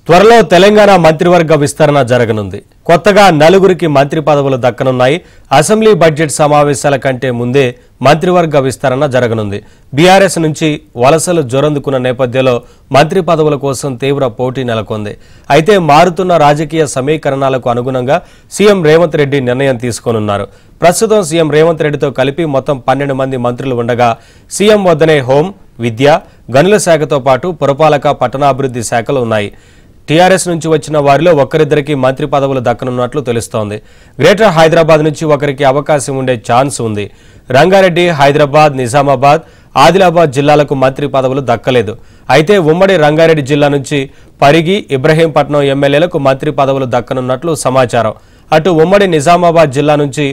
త్వరలో తెలంగాణ మంత్రివర్గ విస్తరణ జరగనుంది. కొత్తగా నలుగురికి మంత్రి పదవులు దక్కనున్నాయి. అసెంబ్లీ బడ్జెట్ సమావేశాల కంటే ముందే మంత్రివర్గ విస్తరణ జరగనుంది. బీఆర్ఎస్ నుంచి వలసలు జొరందుకున్న నేపథ్యంలో మంత్రి పదవుల కోసం తీవ్ర పోటీ నెలకొంది. అయితే మారుతున్న రాజకీయ సమీకరణాలకు అనుగుణంగా సీఎం రేవంత్ రెడ్డి నిర్ణయం తీసుకోనున్నారు. ప్రస్తుతం సీఎం రేవంత్ రెడ్డితో కలిపి మొత్తం 12 మంది మంత్రులు ఉండగా సీఎం వద్దనే హోం, విద్య, గనుల శాఖతో పాటు పురపాలక, పట్టణాభివృద్ధి శాఖలు ఉన్నాయి. టీఆర్ఎస్ నుంచి వచ్చిన వారిలో ఒక్కరిద్దరికి మంత్రి పదవులు దక్కనున్నట్లు తెలుస్తోంది. గ్రేటర్ హైదరాబాద్ నుంచి ఒకరికి అవకాశం ఉండే ఛాన్స్ ఉంది. రంగారెడ్డి, హైదరాబాద్, నిజామాబాద్, ఆదిలాబాద్ జిల్లాలకు మంత్రి పదవులు దక్కలేదు. అయితే ఉమ్మడి రంగారెడ్డి జిల్లా నుంచి పరిగి, ఇబ్రహీంపట్నం ఎమ్మెల్యేలకు మంత్రి పదవులు దక్కనున్నట్లు సమాచారం. అటు ఉమ్మడి నిజామాబాద్ జిల్లా నుంచి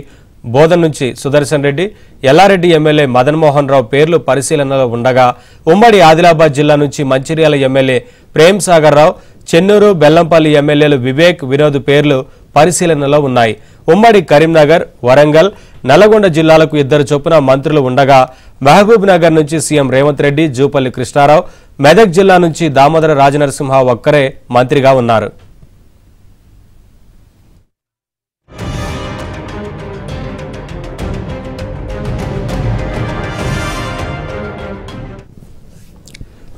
బోధన్ నుంచి సుదర్శన్ రెడ్డి, ఎల్లారెడ్డి ఎమ్మెల్యే మదన్ మోహన్ రావు పేర్లు పరిశీలనలో ఉండగా ఉమ్మడి ఆదిలాబాద్ జిల్లా నుంచి మంచిర్యాల ఎమ్మెల్యే ప్రేమ్ సాగర్ రావు, చెన్నూరు, బెల్లంపల్లి ఎమ్మెల్యేలు వివేక్, వినోద్ పేర్లు పరిశీలనలో ఉన్నాయి. ఉమ్మడి కరీంనగర్, వరంగల్, నల్లగొండ జిల్లాలకు 2 చొప్పున మంత్రులు ఉండగా మహబూబ్ నగర్ నుంచి సీఎం రేవంత్ రెడ్డి, జూపల్లి కృష్ణారావు, మెదక్ జిల్లా నుంచి దామోదర రాజనరసింహ ఒక్కరే మంత్రిగా ఉన్నారు.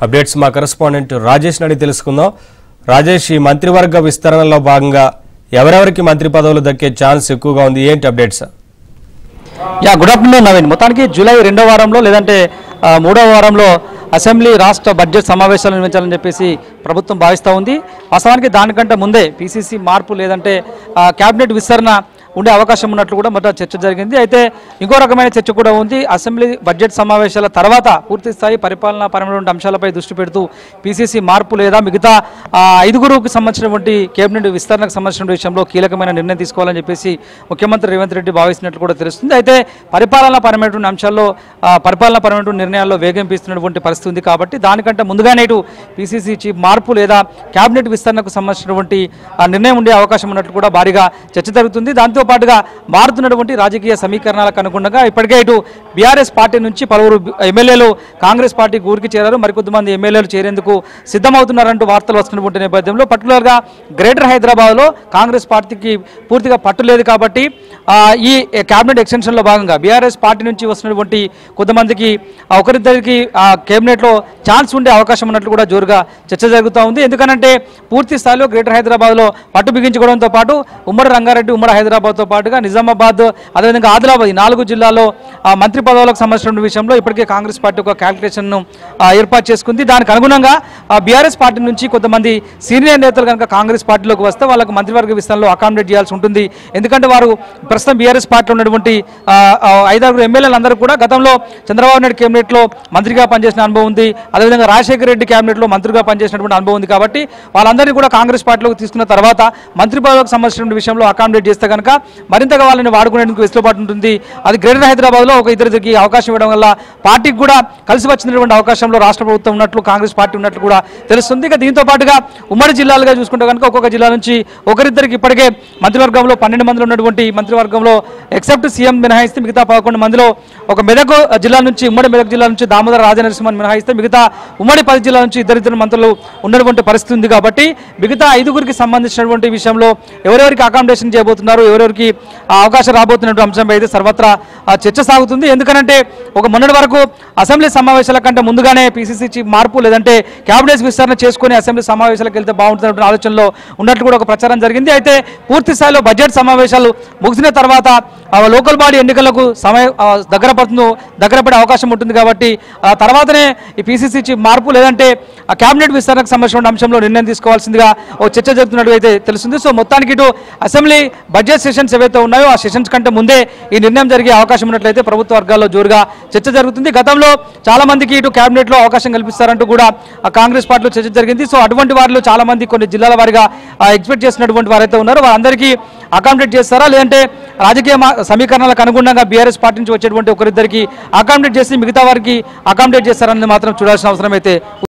అప్డేట్స్ మా కరెస్పాండెంట్ రాజేష్ నడి తెలుసుకుందాం. రాజేష్, ఈ మంత్రివర్గ విస్తరణలో భాగంగా ఎవరెవరికి మంత్రి పదవులు దక్కే ఛాన్స్ ఎక్కువగా ఉంది? ఏంటి అప్డేట్స్? Good afternoon Naveen. మొత్తానికి జూలై 2వ వారంలో లేదంటే 3వ వారంలో అసెంబ్లీ రాష్ట్ర బడ్జెట్ సమావేశాలు నిర్వహించాలని చెప్పేసి ప్రభుత్వం భావిస్తూ ఉంది. వాస్తవానికి దానికంటే ముందే పీసీసీ మార్పు లేదంటే కేబినెట్ విస్తరణ ఉండే అవకాశం ఉన్నట్లు కూడా మొదట చర్చ జరిగింది. అయితే ఇంకో రకమైన చర్చ కూడా ఉంది. అసెంబ్లీ బడ్జెట్ సమావేశాల తర్వాత పూర్తిస్థాయి పరిపాలనా పరమైనటువంటి అంశాలపై దృష్టి పెడుతూ పీసీసీ మార్పు లేదా మిగతా 5గురికి సంబంధించినటువంటి కేబినెట్ విస్తరణకు సంబంధించిన విషయంలో కీలకమైన నిర్ణయం తీసుకోవాలని చెప్పేసి ముఖ్యమంత్రి రేవంత్ రెడ్డి భావిస్తున్నట్లు కూడా తెలుస్తుంది. అయితే పరిపాలనా పరమైనటువంటి అంశాల్లో పరిపాలనా పరమైనటువంటి నిర్ణయాల్లో వేగం పీస్తున్నటువంటి పరిస్థితి ఉంది. కాబట్టి దానికంటే ముందుగానే ఇటు పీసీసీ చీఫ్ మార్పు లేదా కేబినెట్ విస్తరణకు సంబంధించినటువంటి నిర్ణయం ఉండే అవకాశం ఉన్నట్లు కూడా భారీగా చర్చ జరుగుతుంది. దాంతో పాటుగా మారుతున్నటువంటి రాజకీయ సమీకరణాలకు అనుగుణంగా ఇప్పటికే ఇటు బీఆర్ఎస్ పార్టీ నుంచి పలువురు ఎమ్మెల్యేలు కాంగ్రెస్ పార్టీకి ఊరికి చేరారు. మరికొద్దిమంది ఎమ్మెల్యేలు చేరేందుకు సిద్ధమవుతున్నారంటూ వార్తలు వస్తున్నటువంటి నేపథ్యంలో పర్టికులర్గా గ్రేటర్ హైదరాబాద్లో కాంగ్రెస్ పార్టీకి పూర్తిగా పట్టు లేదు. కాబట్టి ఈ కేబినెట్ ఎక్స్టెన్షన్లో భాగంగా బీఆర్ఎస్ పార్టీ నుంచి వస్తున్నటువంటి కొంతమందికి ఒకరిద్దరికి కేబినెట్లో ఛాన్స్ ఉండే అవకాశం ఉన్నట్లు కూడా జోరుగా చర్చ జరుగుతూ ఉంది. ఎందుకనంటే పూర్తి స్థాయిలో గ్రేటర్ హైదరాబాద్లో పట్టు బిగించుకోవడంతో పాటు ఉమ్మడి రంగారెడ్డి, ఉమ్మడి హైదరాబాద్తో పాటుగా నిజామాబాద్, అదేవిధంగా ఆదిలాబాద్, ఈ 4 జిల్లాల్లో మంత్రి పదవులకు సంబంధించిన విషయంలో ఇప్పటికే కాంగ్రెస్ పార్టీ ఒక క్యాల్కులేషన్ను ఏర్పాటు చేసుకుంది. దానికి అనుగుణంగా బీఆర్ఎస్ పార్టీ నుంచి కొంతమంది సీనియర్ నేతలు కనుక కాంగ్రెస్ పార్టీలోకి వస్తే వాళ్ళకు మంత్రివర్గ విస్తరణలో అకామిడేట్ చేయాల్సి ఉంటుంది. ఎందుకంటే వారు ప్రస్తుతం బీఆర్ఎస్ పార్టీలో ఉన్నటువంటి 5-6 ఎమ్మెల్యేలందరూ కూడా గతంలో చంద్రబాబు నాయుడు కేబినెట్లో మంత్రిగా పనిచేసిన అనుభవం ఉంది. అదేవిధంగా రాజశేఖర రెడ్డి కేబినెట్లో మంత్రిగా పనిచేసినటువంటి అనుభవం ఉంది. కాబట్టి వాళ్ళందరినీ కూడా కాంగ్రెస్ పార్టీలోకి తీసుకున్న తర్వాత మంత్రి పదవులకు సంబంధించిన విషయంలో అకామిడేట్ చేస్తే కనుక మరింతగా వాళ్ళని వాడుకునేందుకు వెసులుబాటు ఉంటుంది. అది గ్రేటర్ హైదరాబాద్లో ఒక ఇద్దరికి అవకాశం ఇవ్వడం వల్ల పార్టీకి కూడా కలిసి వచ్చినటువంటి అవకాశంలో రాష్ట్ర ప్రభుత్వం ఉన్నట్లు, కాంగ్రెస్ పార్టీ ఉన్నట్లు కూడా తెలుస్తుంది. ఇక దీంతో పాటుగా ఉమ్మడి జిల్లాలుగా చూసుకుంటే కనుక ఒక్కొక్క జిల్లా నుంచి ఒకరిద్దరికి ఇప్పటికే మంత్రివర్గంలో 12 మందిలో ఉన్నటువంటి మంత్రివర్గంలో ఎక్సెప్ట్ సీఎం మినహాయిస్తే మిగతా 11 మందిలో ఒక మెదక్ జిల్లా నుంచి, ఉమ్మడి మెదక్ జిల్లా నుంచి దామోదర రాజనరసింహన్ మినహాయిస్తే మిగతా ఉమ్మడి 10 జిల్లాల నుంచి ఇద్దరిద్దరు మంత్రులు ఉన్నటువంటి పరిస్థితి ఉంది. కాబట్టి మిగతా 5గురికి సంబంధించినటువంటి విషయంలో ఎవరెవరికి అకామిడేషన్ చేయబోతున్నారు, ఎవరెవరికి అవకాశం రాబోతున్నటువంటి అంశంపై అయితే సర్వత్రా చర్చ సాగుతుంది. ఎందుకనంటే ఒక మొన్నటి వరకు అసెంబ్లీ సమావేశాల కంటే ముందుగానే పీసీసీ చీఫ్ మార్పు లేదంటే కేబినెట్ విస్తరణ చేసుకుని అసెంబ్లీ సమావేశాలకు వెళ్తే బాగుంటున్నటువంటి ఆలోచనలో ఉన్నట్లు కూడా ఒక ప్రచారం జరిగింది. అయితే పూర్తి స్థాయిలో బడ్జెట్ సమావేశాలు ముగిసిన తర్వాత లోకల్ బాడీ ఎన్నికలకు దగ్గర పడే అవకాశం ఉంటుంది. కాబట్టి తర్వాతనే ఈ పీసీసీ చీఫ్ మార్పు లేదంటే కేబినెట్ విస్తరణకు సంబంధించిన అంశంలో నిర్ణయం తీసుకోవాల్సిందిగా ఓ చర్చ జరుగుతున్నట్టు అయితే తెలుస్తుంది. సో మొత్తానికి ఇటు అసెంబ్లీ బడ్జెట్ సెషన్స్ ఏవైతే ఉన్నాయో ఆ సెషన్స్ కంటే ముందే ఈ నిర్ణయం జరిగే అవకాశం ఉన్నట్లయితే ప్రభుత్వ వర్గాల్లో జోరుగా చర్చ జరుగుతుంది. గతంలో చాలా మందికి ఇటు కేబినెట్లో అవకాశం కల్పిస్తారంటూ కూడా కాంగ్రెస్ పార్టీలో చర్చ జరిగింది. సో అటువంటి వారిలో చాలా మంది కొన్ని జిల్లాల వారిగా ఎక్స్పెక్ట్ చేసినటువంటి వారైతే ఉన్నారో వారందరికీ అకామిడేట్ చేస్తారా, లేదంటే రాజకీయ సమీకరణాలకు అనుగుణంగా బీఆర్ఎస్ పార్టీ నుంచి వచ్చేటువంటి ఒకరిద్దరికి అకామిడేట్ చేసి మిగతా వారికి అకామిడేట్ చేస్తారని మాత్రం చూడాల్సిన అవసరం అయితే